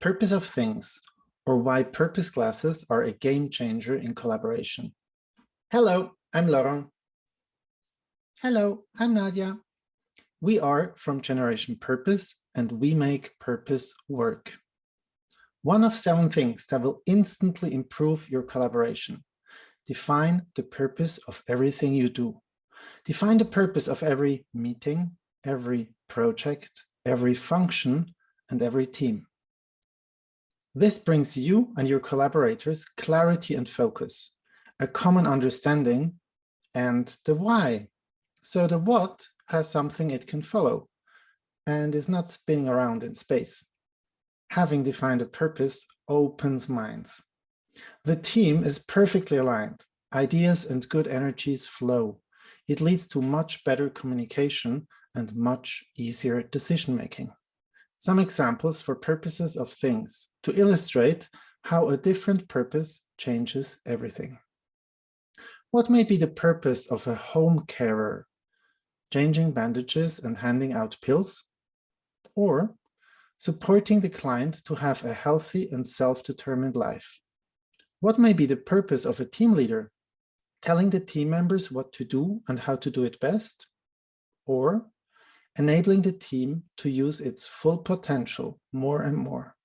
Purpose of things, or why purpose classes are a game changer in collaboration. Hello, I'm Laurent. Hello, I'm Nadja. We are from Generation Purpose, and we make purpose work. One of 7 things that will instantly improve your collaboration. Define the purpose of everything you do. Define the purpose of every meeting, every project, every function, and every team. This brings you and your collaborators clarity and focus, a common understanding, and the why. So the what has something it can follow and is not spinning around in space. Having defined a purpose opens minds. The team is perfectly aligned. Ideas and good energies flow. It leads to much better communication and much easier decision-making. Some examples for purposes of things to illustrate how a different purpose changes everything. What may be the purpose of a home carer? Changing bandages and handing out pills? Or supporting the client to have a healthy and self-determined life? What may be the purpose of a team leader? Telling the team members what to do and how to do it best? Or enabling the team to use its full potential more and more?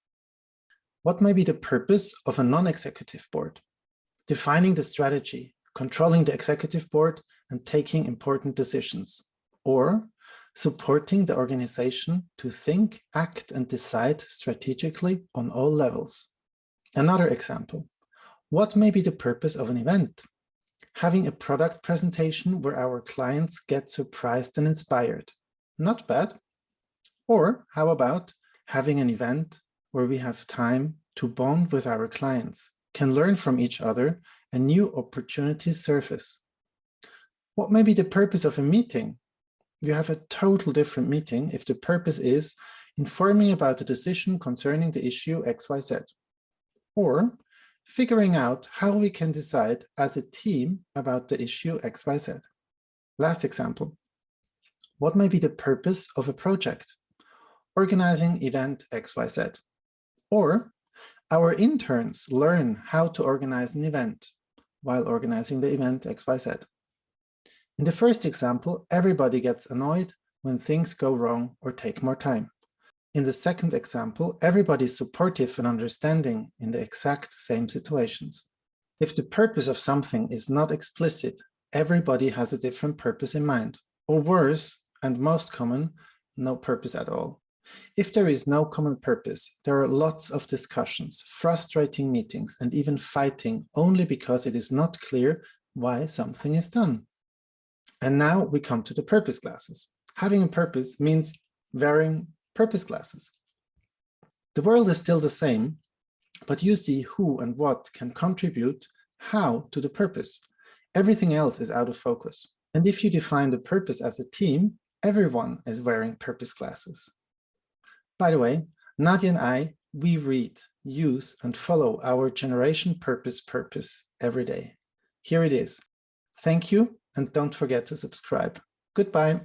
What may be the purpose of a non-executive board? Defining the strategy, controlling the executive board, and taking important decisions. Or supporting the organization to think, act, and decide strategically on all levels. Another example. What may be the purpose of an event? Having a product presentation where our clients get surprised and inspired. Not bad. Or how about having an event where we have time to bond with our clients, can learn from each other, and new opportunities surface? What may be the purpose of a meeting? You have a total different meeting if the purpose is informing about a decision concerning the issue XYZ. Or figuring out how we can decide as a team about the issue XYZ. Last example. What may be the purpose of a project? Organizing event XYZ. Or our interns learn how to organize an event while organizing the event XYZ. In the first example, everybody gets annoyed when things go wrong or take more time. In the second example, everybody is supportive and understanding in the exact same situations. If the purpose of something is not explicit, everybody has a different purpose in mind. Or worse, and most common, no purpose at all. If there is no common purpose, there are lots of discussions, frustrating meetings, and even fighting only because it is not clear why something is done. And now we come to the purpose classes. Having a purpose means wearing purpose glasses. The world is still the same, but you see who and what can contribute how to the purpose. Everything else is out of focus. And if you define the purpose as a team, everyone is wearing purpose glasses. By the way, Nadja and I, we read, use, and follow our Generation Purpose every day. Here it is. Thank you, and don't forget to subscribe. Goodbye.